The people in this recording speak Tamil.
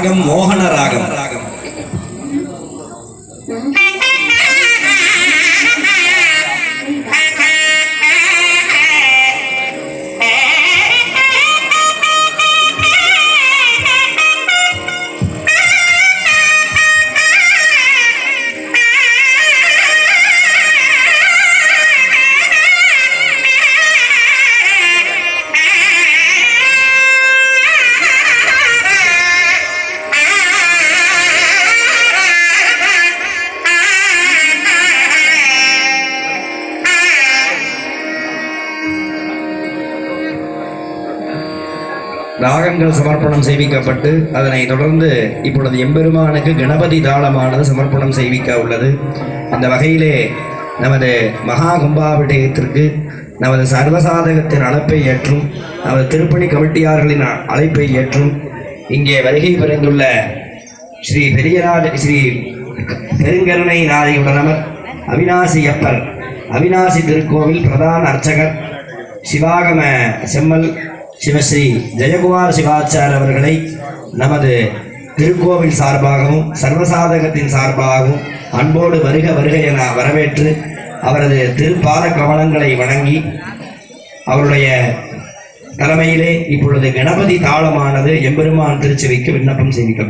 ராகம் மோகன ராகம். ராகங்கள் சமர்ப்பணம் செய்விக்கப்பட்டு அதனை தொடர்ந்து இப்பொழுது எம்பெருமானுக்கு கணபதி தாளமானது சமர்ப்பணம் செய்விக்க உள்ளது. அந்த வகையிலே நமது மகா கும்பாபிஷேகத்திற்கு நமது சர்வசாதகத்தின் அழைப்பை ஏற்றும் நமது திருப்பணி கமிட்டியார்களின் அழைப்பை ஏற்றும் இங்கே வருகை புரிந்துள்ள ஸ்ரீ ஸ்ரீ பெருங்கருணை நாதையுடனவர் அவிநாசியப்பர் அவிநாசி திருக்கோவில் பிரதான அர்ச்சகர் சிவாகம செம்மல் சிவஸ்ரீ ஜெயக்குமார் சிவாச்சார் அவர்களை நமது திருக்கோவில் சார்பாகவும் சர்வசாதகத்தின் சார்பாகவும் அன்போடு வருக வருக என வரவேற்று அவரது திருப்பாத கமலங்களை வணங்கி அவருடைய தலைமையிலே இப்பொழுது கணபதி தாளமானது எம்பெருமான் திருச்செவிக்கு விண்ணப்பம் செய்விக்கப்படும்.